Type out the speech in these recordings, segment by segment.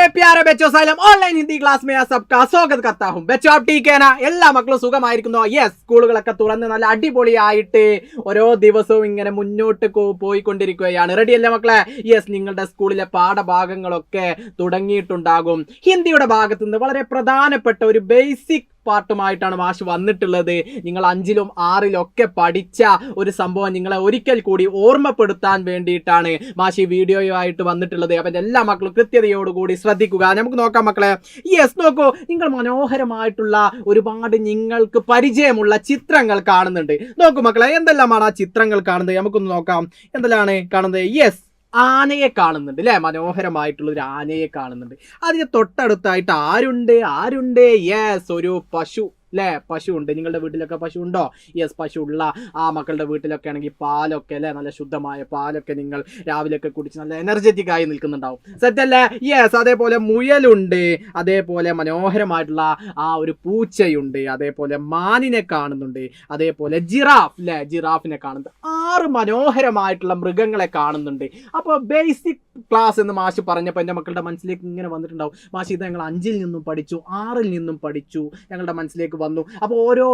मेरे प्यारे बच्चों सालम ऑनलाइन हिंदी क्लास में सबका स्वागत करता हूं बच्चों आप ठीक है ना എല്ലാ മക്കളും സുഖമായിരിക്കുന്നു യെസ് സ്കൂളുകളൊക്കെ തുറന്ന് നല്ല അടിപൊളിയായിട്ട് ഓരോ ദിവസവും ഇങ്ങനെ മുന്നോട്ട് പോയിക്കൊണ്ടിരിക്കുകയാണ് റെഡി അല്ലേ മക്കളെ യെസ് നിങ്ങളുടെ സ്കൂളിലെ പാഠഭാഗങ്ങളൊക്കെ തുടങ്ങിയിട്ടുണ്ടാകും ഹിന്ദിയുടെ ഭാഗത്ത് നിന്ന് വളരെ പ്രധാനപ്പെട്ട ഒരു ബേസിക് പാർട്ടുമായിട്ടാണ് മാഷ് വന്നിട്ടുള്ളത് നിങ്ങൾ 5ലും 6ലും ഒക്കെ പഠിച്ച ഒരു സംഭവം നിങ്ങളെ ഒരിക്കൽ കൂടി ഓർമ്മപ്പെടുത്താൻ വേണ്ടിയിട്ടാണ് മാഷ് ഈ വീഡിയോയുമായിട്ട് വന്നിട്ടുള്ളത് അപ്പം എല്ലാ മക്കളും കൃത്യതയോടുകൂടി ശ്രദ്ധിക്കുക നമുക്ക് നോക്കാം മക്കളെ യെസ് നോക്കൂ നിങ്ങൾ മനോഹരമായിട്ടുള്ള ഒരുപാട് നിങ്ങൾക്ക് പരിചയമുള്ള ചിത്രങ്ങൾ കാണുന്നുണ്ട് നോക്കൂ മക്കളെ എന്തെല്ലാമാണ് ആ ചിത്രങ്ങൾ കാണുന്നത് നമുക്കൊന്ന് നോക്കാം എന്തെല്ലാണ് കാണുന്നത് യെസ് ആനയെ കാണുന്നുണ്ട് അല്ലെ മനോഹരമായിട്ടുള്ള ഒരു ആനയെ കാണുന്നുണ്ട് അതിന് തൊട്ടടുത്തായിട്ട് ആരുണ്ട് യെസ് ഒരു പശു അല്ലേ പശു ഉണ്ട് നിങ്ങളുടെ വീട്ടിലൊക്കെ പശു ഉണ്ടോ യെസ് പശു ഉള്ള ആ മക്കളുടെ വീട്ടിലൊക്കെ ആണെങ്കിൽ പാലൊക്കെ അല്ലേ നല്ല ശുദ്ധമായ പാലൊക്കെ നിങ്ങൾ രാവിലെയൊക്കെ കുടിച്ച് നല്ല എനർജറ്റിക് ആയി നിൽക്കുന്നുണ്ടാവും സെറ്റല്ലേ യെസ് അതേപോലെ മുയലുണ്ട് അതേപോലെ മനോഹരമായിട്ടുള്ള ആ ഒരു പൂച്ചയുണ്ട് അതേപോലെ മാനിനെ കാണുന്നുണ്ട് അതേപോലെ ജിറാഫ് അല്ലേ ജിറാഫിനെ കാണുന്നുണ്ട് 6 മനോഹരമായിട്ടുള്ള മൃഗങ്ങളെ കാണുന്നുണ്ട് അപ്പോൾ ബേസിക് ക്ലാസ് എന്ന് മാഷ് പറഞ്ഞപ്പോൾ എൻ്റെ മക്കളുടെ മനസ്സിലേക്ക് ഇങ്ങനെ വന്നിട്ടുണ്ടാവും മാഷ് ഇത് ഞങ്ങൾ 5ൽ നിന്നും പഠിച്ചു 6ൽ നിന്നും പഠിച്ചു ഞങ്ങളുടെ മനസ്സിലേക്ക് വന്നു അപ്പോൾ ഓരോ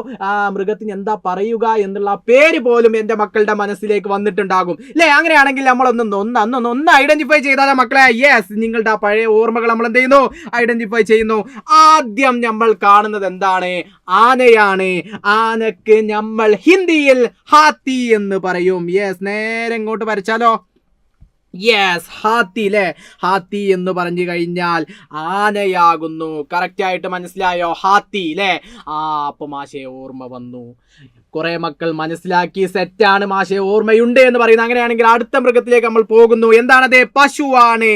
മൃഗത്തിന് എന്താ പറയുക എന്നുള്ള പേര് പോലും എൻ്റെ മക്കളുടെ മനസ്സിലേക്ക് വന്നിട്ടുണ്ടാകും അല്ലേ അങ്ങനെയാണെങ്കിൽ നമ്മളൊന്ന് ഐഡന്റിഫൈ ചെയ്താലോ മക്കളെ യെസ് നിങ്ങളുടെ ആ പഴയ ഓർമ്മകൾ നമ്മൾ എന്ത് ചെയ്യുന്നു ഐഡന്റിഫൈ ചെയ്യുന്നു ആദ്യം നമ്മൾ കാണുന്നത് എന്താണ് ആനയാണ് ആനക്ക് നമ്മൾ ഹിന്ദിയിൽ ഹാത്തി എന്ന് പറയും യെസ് നേരെ ഇങ്ങോട്ട് വരച്ചാലോ യെസ് ഹാത്തി അല്ലേ ഹാത്തി എന്ന് പറഞ്ഞു കഴിഞ്ഞാൽ ആനയാകുന്നു കറക്റ്റ് ആയിട്ട് മനസ്സിലായോ ഹാത്തി അല്ലേ അപ്പൊ മാഷെ ഓർമ്മ വന്നു കുറെ മക്കൾ മനസ്സിലാക്കി സെറ്റാണ് മാഷെ ഓർമ്മയുണ്ട് എന്ന് പറയുന്നത് അങ്ങനെയാണെങ്കിൽ അടുത്ത മൃഗത്തിലേക്ക് നമ്മൾ പോകുന്നു എന്താണത് പശുവാണ്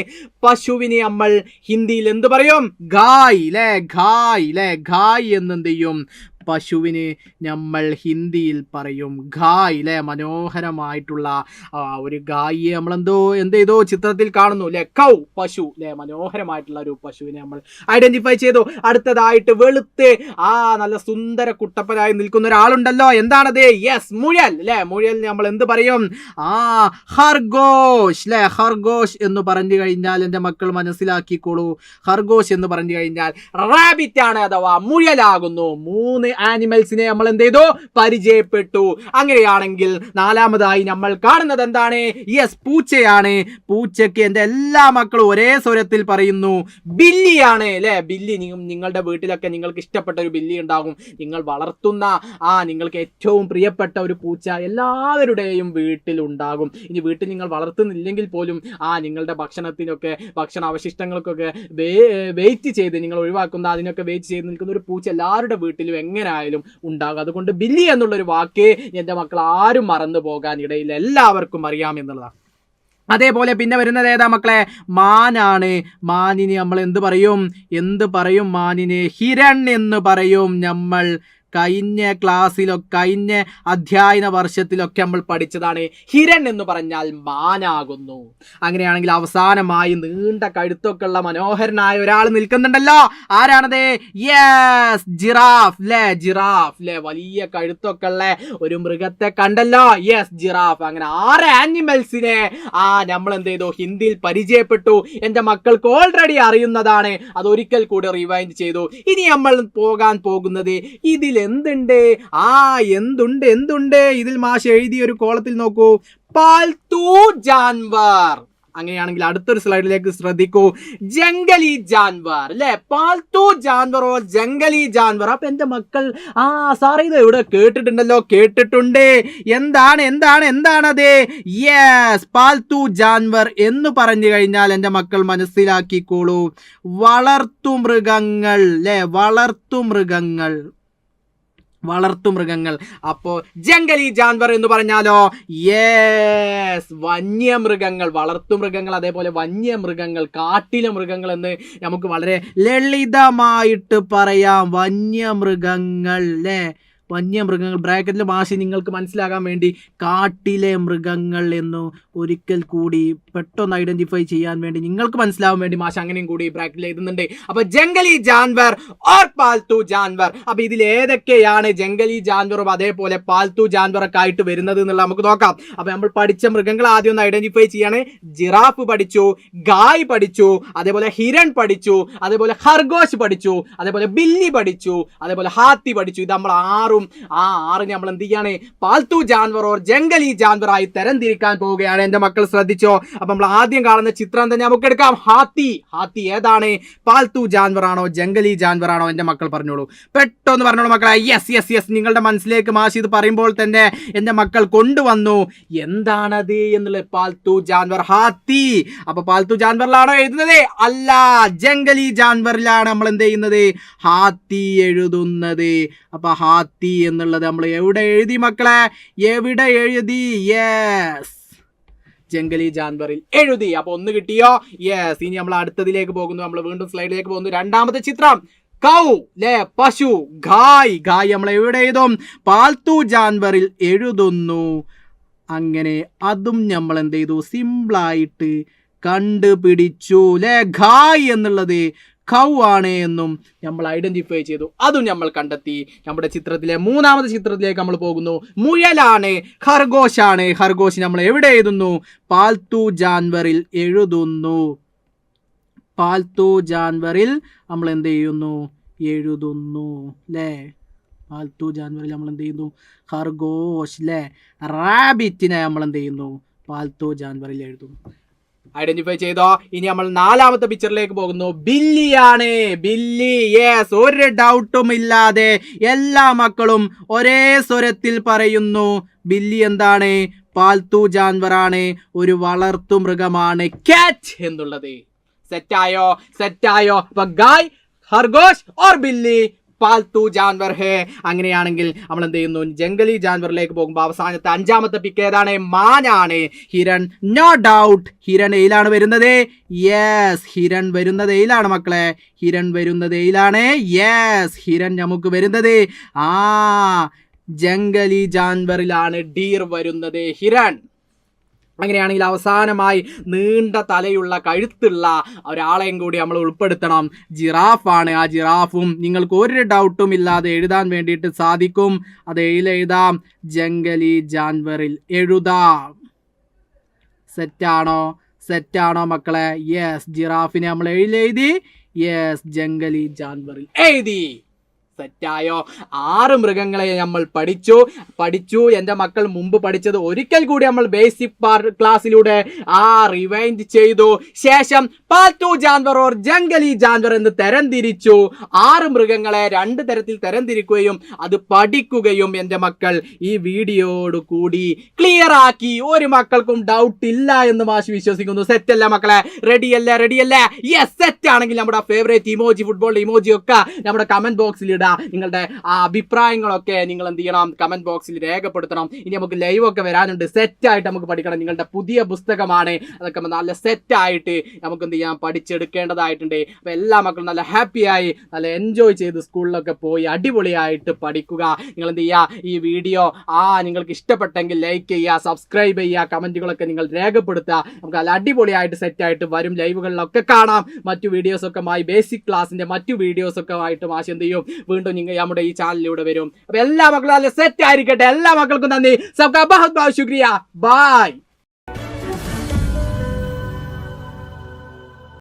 പശുവിനെ നമ്മൾ ഹിന്ദിയിൽ എന്ത് പറയും ഗായ് അല്ലേ ഗായ് എന്നെന്ത് ചെയ്യും പശുവിന് നമ്മൾ ഹിന്ദിയിൽ പറയും ഗായ് അല്ലേ മനോഹരമായിട്ടുള്ള ഒരു ഗായിയെ നമ്മൾ എന്ത് ചെയ്തോ ചിത്രത്തിൽ കാണുന്നു അല്ലെ കൗ പശു അല്ലെ മനോഹരമായിട്ടുള്ള ഒരു പശുവിനെ നമ്മൾ ഐഡന്റിഫൈ ചെയ്തു അടുത്തതായിട്ട് വെളുത്ത് നല്ല സുന്ദര കുട്ടപ്പനായി നിൽക്കുന്ന ഒരാളുണ്ടല്ലോ എന്താണത് യെസ് മുയൽ അല്ലെ മുയൽ നമ്മൾ എന്ത് പറയും ഖർഗോഷ് അല്ലെ ഖർഗോഷ് എന്ന് പറഞ്ഞു കഴിഞ്ഞാൽ എൻ്റെ മക്കൾ മനസ്സിലാക്കിക്കോളൂ ഖർഗോഷ് എന്ന് പറഞ്ഞു കഴിഞ്ഞാൽ റാബിറ്റ് ആണ് അഥവാ മുയലാകുന്നു 3 ആനിമൽസിനെ നമ്മൾ എന്ത് ചെയ്തു പരിചയപ്പെട്ടു അങ്ങനെയാണെങ്കിൽ 4ാമതായി നമ്മൾ കാണുന്നത് എന്താണ് യെസ് പൂച്ചയാണ് പൂച്ചയ്ക്ക് എൻ്റെ എല്ലാ മക്കളും ഒരേ സ്വരത്തിൽ പറയുന്നു ബില്ലിയാണ് അല്ലെ ബില്ലി നിങ്ങളുടെ വീട്ടിലൊക്കെ നിങ്ങൾക്ക് ഇഷ്ടപ്പെട്ട ഒരു ബില്ലി ഉണ്ടാകും നിങ്ങൾ വളർത്തുന്ന നിങ്ങൾക്ക് ഏറ്റവും പ്രിയപ്പെട്ട ഒരു പൂച്ച എല്ലാവരുടെയും വീട്ടിലുണ്ടാകും ഇനി വീട്ടിൽ നിങ്ങൾ വളർത്തുന്നില്ലെങ്കിൽ പോലും നിങ്ങളുടെ ഭക്ഷണ അവശിഷ്ടങ്ങൾക്കൊക്കെ വെയിറ്റ് ചെയ്ത് നിങ്ങൾ ഒഴിവാക്കുന്ന അതിനൊക്കെ വെയിറ്റ് ചെയ്ത് നിൽക്കുന്ന ഒരു പൂച്ച എല്ലാവരുടെ വീട്ടിലും എങ്ങനെയായാലും ഉണ്ടാകും അതുകൊണ്ട് ബില്ലി എന്നുള്ളൊരു വാക്ക് എൻ്റെ മക്കൾ ആരും മറന്നു പോകാൻ ഇടയില്ല എല്ലാവർക്കും അറിയാം എന്നുള്ളതാണ് അതേപോലെ പിന്നെ വരുന്നത് ഏതാ മക്കളെ മാനാണ് മാനിനെ നമ്മൾ എന്ത് പറയും മാനിനെ ഹിരൺ എന്ന് പറയും നമ്മൾ കഴിഞ്ഞ അധ്യയന വർഷത്തിലൊക്കെ നമ്മൾ പഠിച്ചതാണ് ഹിരൺ എന്ന് പറഞ്ഞാൽ മാനാകുന്നു അങ്ങനെയാണെങ്കിൽ അവസാനമായി നീണ്ട കഴുത്തൊക്കെ ഉള്ള മനോഹരനായ ഒരാൾ നിൽക്കുന്നുണ്ടല്ലോ ആരാണത് യെസ് ജിറാഫ് അല്ലേ വലിയ കഴുത്തൊക്കെ ഉള്ള ഒരു മൃഗത്തെ കണ്ടല്ലോ യെസ് ജിറാഫ് അങ്ങനെ 6 ആനിമൽസിനെ നമ്മൾ എന്ത് ചെയ്തു ഹിന്ദിയിൽ പരിചയപ്പെട്ടു എൻ്റെ മക്കൾക്ക് ഓൾറെഡി അറിയുന്നതാണ് അതൊരിക്കൽ കൂടി റിവൈൻഡ് ചെയ്തു ഇനി നമ്മൾ പോകാൻ പോകുന്നത് ഇതിൽ എന്തുണ്ട് എന്തുണ്ട് ഇതിൽ മാഷ് എഴുതിയ ഒരു കോളത്തിൽ നോക്കൂ പാൽത്തു ജാൻവർ അങ്ങനെയാണെങ്കിൽ അടുത്തൊരു സ്ലൈഡിലേക്ക് ശ്രദ്ധിക്കൂ ജംഗലി ജാൻവർ അല്ലെ പാൽത്തു ജാൻവറോ ജംഗലി ജാൻവർ അപ്പൊ എന്റെ മക്കൾ സാറേ ഇത് ഇവിടെ കേട്ടിട്ടുണ്ട് എന്താണത് യെസ് പാൽത്തു ജാൻവർ എന്ന് പറഞ്ഞു കഴിഞ്ഞാൽ എന്റെ മക്കൾ മനസ്സിലാക്കിക്കോളൂ വളർത്തുമൃഗങ്ങൾ അല്ലെ വളർത്തുമൃഗങ്ങൾ അപ്പോ ജംഗലി ജാൻവർ എന്ന് പറഞ്ഞാലോ യെസ് വന്യമൃഗങ്ങൾ വളർത്തുമൃഗങ്ങൾ അതേപോലെ വന്യമൃഗങ്ങൾ കാട്ടിലെ മൃഗങ്ങൾ എന്ന് നമുക്ക് വളരെ ലളിതമായിട്ട് പറയാം വന്യമൃഗങ്ങൾ അല്ലേ വന്യമൃഗങ്ങൾ ബ്രാക്കറ്റിൽ മാഷി നിങ്ങൾക്ക് മനസ്സിലാകാൻ വേണ്ടി കാട്ടിലെ മൃഗങ്ങൾ എന്ന് ഒരിക്കൽ കൂടി പെട്ടെന്ന് ഐഡന്റിഫൈ ചെയ്യാൻ വേണ്ടി നിങ്ങൾക്ക് മനസ്സിലാവാൻ വേണ്ടി മാഷ് അങ്ങനെയും കൂടി ബ്രാക്കറ്റിൽ എഴുതുന്നുണ്ട്. അപ്പൊ ജംഗലി ജാൻവർ ഓർ പാൽത്തു ജാൻവർ. അപ്പൊ ഇതിൽ ഏതൊക്കെയാണ് ജംഗലി ജാൻവറും അതേപോലെ പാൽത്തു ജാൻവറൊക്കെ ആയിട്ട് വരുന്നത് എന്നുള്ള നമുക്ക് നോക്കാം. അപ്പൊ നമ്മൾ പഠിച്ച മൃഗങ്ങൾ ആദ്യം ഒന്ന് ഐഡന്റിഫൈ ചെയ്യാണ്. ജിറാഫ് പഠിച്ചു, ഗായ് പഠിച്ചു, അതേപോലെ ഹിരൺ പഠിച്ചു, അതേപോലെ ഖർഗോശ് പഠിച്ചു, അതേപോലെ ബില്ലി പഠിച്ചു, അതേപോലെ ഹാത്തി പഠിച്ചു. ഇത് നമ്മൾ ആറും നമ്മൾ എന്ത് ചെയ്യാണ് പാൽത്തു ജാൻവർ ഓർ ജംഗലി ജാൻവർ ആയി തരംതിരിക്കാൻ പോവുകയാണ്. എന്റെ മക്കൾ ശ്രദ്ധിച്ചോ. അപ്പൊ നമ്മൾ ആദ്യം കാണുന്ന ചിത്രം തന്നെ നമുക്ക് എടുക്കാം. ഹാത്തി ഏതാണ്? പാൽത്തു ജാൻവർ ആണോ ജംഗലി ജാൻവർ ആണോ? എന്റെ മക്കൾ പറഞ്ഞോളൂ, പെട്ടെന്ന് പറഞ്ഞോളൂ മക്കളെ. യെസ് നിങ്ങളുടെ മനസ്സിലേക്ക് മാഷി ഇത് പറയുമ്പോൾ തന്നെ എന്റെ മക്കൾ കൊണ്ടുവന്നു എന്താണത് എന്നുള്ളത്. പാൽത്തു ജാൻവർ ഹാത്തി. അപ്പൊ പാൽത്തു ജാൻവറിലാണോ എഴുതുന്നത്? അല്ല, ജംഗലി ജാൻവറിലാണ് നമ്മൾ എന്ത് ചെയ്യുന്നത്? ഹാത്തി എഴുതുന്നത്. അപ്പൊ ഹാത്തി എന്നുള്ളത് നമ്മൾ എവിടെ എഴുതി മക്കളെ? എവിടെ എഴുതി? യെസ്, ജംഗലി ജാൻവറിൽ എഴുതി. അപ്പൊ ഒന്ന് കിട്ടിയോ? യെസ്. ഇനി നമ്മൾ അടുത്തതിലേക്ക് പോകുന്നു. നമ്മൾ വീണ്ടും സ്ലൈഡിലേക്ക് പോകുന്നു. രണ്ടാമത്തെ ചിത്രം കൗ ലെ പശു. ഗായ് നമ്മൾ എവിടെ എഴുതും? പാൽത്തു ജാൻവറിൽ എഴുതുന്നു. അങ്ങനെ അതും നമ്മൾ എന്ത് ചെയ്തു? സിമ്പിളായിട്ട് കണ്ടുപിടിച്ചു. ലെ ഗായ് എന്നുള്ളത് കൗ ആണ് എന്നും നമ്മൾ ഐഡന്റിഫൈ ചെയ്തു. അതും നമ്മൾ കണ്ടെത്തി. നമ്മുടെ ചിത്രത്തിലെ മൂന്നാമത്തെ ചിത്രത്തിലേക്ക് നമ്മൾ പോകുന്നു. മുയലാണ്, ഖർഗോശാണ്. ഖർഗോശ് നമ്മൾ എവിടെ എഴുതുന്നു? പാൽത്തു ജാൻവറിൽ എഴുതുന്നു. പാൽത്തു ജാൻവറിൽ നമ്മൾ എന്ത് ചെയ്യുന്നു? എഴുതുന്നു. ല്ലേ, പാൽത്തു ജാൻവറിൽ നമ്മൾ എന്ത് ചെയ്യുന്നു? ഖർഗോശ്. ല്ലേ, റാബിറ്റിനെ നമ്മൾ എന്ത് ചെയ്യുന്നു? പാൽത്തു ജാൻവറിൽ എഴുതുന്നു. ഐഡന്റിഫൈ ചെയ്തോ. ഇനി നമ്മൾ നാലാമത്തെ പിക്ചറിലേക്ക് പോകുന്നു. ബില്ലിയാണ്. ബില്ലി. യെസ്, ഒരു ഡൗട്ടും ഇല്ലാതെ എല്ലാ മക്കളും ഒരേ സ്വരത്തിൽ പറയുന്നു. ബില്ലി എന്താണ്? പാൽത്തു ജാൻവറാണ്, ഒരു വളർത്തു മൃഗമാണ്. കാറ്റ് എന്നുള്ളത് സെറ്റായോ? അപ്പൊ ഗായ്, ഖർഗോശ് ഓർ ബില്ലി പാൽത്തു ജാൻവർ ഹേ. അങ്ങനെയാണെങ്കിൽ നമ്മൾ എന്ത് ചെയ്യുന്നു? ജംഗലി ജാൻവറിലേക്ക് പോകുമ്പോൾ അവസാനത്തെ അഞ്ചാമത്തെ പിക്ക് ഏതാണ്? മാനാണ്. ഹിരൺ. നോ ഡൗട്ട് ഹിരൺ എയിലാണ് വരുന്നത്. യെസ്, ഹിരൺ വരുന്നത് എയിലാണ് മക്കളെ? ഹിരൺ വരുന്നത് എയിലാണ്. യെസ്, ഹിരൺ നമുക്ക് വരുന്നത് ജംഗലി ജാൻവറിലാണ് ഡീർ വരുന്നത്. ഹിരൺ. അങ്ങനെയാണെങ്കിൽ അവസാനമായി നീണ്ട തലയുള്ള കഴുത്തുള്ള ഒരാളെയും കൂടി നമ്മൾ ഉൾപ്പെടുത്തണം. ജിറാഫാണ്. ആ ജിറാഫും നിങ്ങൾക്ക് ഒരു ഡൗട്ടും ഇല്ലാതെ എഴുതാൻ വേണ്ടിയിട്ട് സാധിക്കും. അത് എഴുതാം, ജംഗലി ജാൻവറിൽ എഴുതാം. സെറ്റാണോ മക്കളെ? യെസ്, ജിറാഫിനെ നമ്മൾ എഴുതി. യെസ്, ജംഗലി ജാൻവറിൽ എഴുതി. സെറ്റായോ? 6 മൃഗങ്ങളെ നമ്മൾ പഠിച്ചു. എൻ്റെ മക്കൾ മുമ്പ് പഠിച്ചത് ഒരിക്കൽ കൂടി നമ്മൾ ബേസിക് ക്ലാസ്സിലൂടെ റിവൈൻഡ് ചെയ്തു. ശേഷം പാൽത്തു ജാൻവർ ഓർ ജംഗലി ജാൻവർ എന്ന് തരംതിരിച്ചു. 6 മൃഗങ്ങളെ 2 തരത്തിൽ തരംതിരിക്കുകയും അത് പഠിക്കുകയും എൻ്റെ മക്കൾ ഈ വീഡിയോയോട് കൂടി ക്ലിയർ ആക്കി. ഒരു മക്കൾക്കും ഡൗട്ട് ഇല്ല എന്ന് മാഷ് വിശ്വസിക്കുന്നു. സെറ്റല്ലേ മക്കളെ? റെഡിയല്ലേ? യെസ്, സെറ്റ് ആണെങ്കിൽ നമ്മുടെ ഫേവറേറ്റ് ഇമോജി, ഫുട്ബോൾ ഇമോജി ഒക്കെ നമ്മുടെ കമന്റ് ബോക്സിൽ ഇടുക. നിങ്ങളുടെ അഭിപ്രായങ്ങളൊക്കെ നിങ്ങൾ എന്ത് ചെയ്യണം? കമന്റ് ബോക്സിൽ രേഖപ്പെടുത്തണം. ഇനി നമുക്ക് ലൈവ് ഒക്കെ വരാനുണ്ട്. സെറ്റായിട്ട് നമുക്ക് പഠിക്കണം. നിങ്ങളുടെ പുതിയ പുസ്തകമാണ്. അതൊക്കെ നല്ല സെറ്റായിട്ട് നമുക്ക് എന്ത് ചെയ്യാം? പഠിച്ചെടുക്കേണ്ടതായിട്ടുണ്ട്. അപ്പോൾ എല്ലാ മക്കളും നല്ല ഹാപ്പിയായി നല്ല എൻജോയ് ചെയ്ത് സ്കൂളിലൊക്കെ പോയി അടിപൊളിയായിട്ട് പഠിക്കുക. നിങ്ങൾ എന്ത് ചെയ്യുക? ഈ വീഡിയോ നിങ്ങൾക്ക് ഇഷ്ടപ്പെട്ടെങ്കിൽ ലൈക്ക് ചെയ്യുക, സബ്സ്ക്രൈബ് ചെയ്യുക, കമന്റുകളൊക്കെ നിങ്ങൾ രേഖപ്പെടുത്തുക. നമുക്ക് നല്ല അടിപൊളിയായിട്ട് സെറ്റായിട്ട് വരും ലൈവുകളിലൊക്കെ കാണാം. മറ്റു വീഡിയോസൊക്കെ ബേസിക് ക്ലാസിന്റെ മറ്റു വീഡിയോസൊക്കെ ആയിട്ട് മാഷ് എന്ത് ചെയ്യും? വീണ്ടും നിങ്ങൾ നമ്മുടെ ഈ ചാനലിലൂടെ വരും. അപ്പൊ എല്ലാ മക്കളും നല്ല സെറ്റ് ആയിരിക്കട്ടെ. എല്ലാ മക്കൾക്കും നന്ദി. സബ്കാ ബഹുത് ബഹുത് ശുക്രിയ. ബൈ.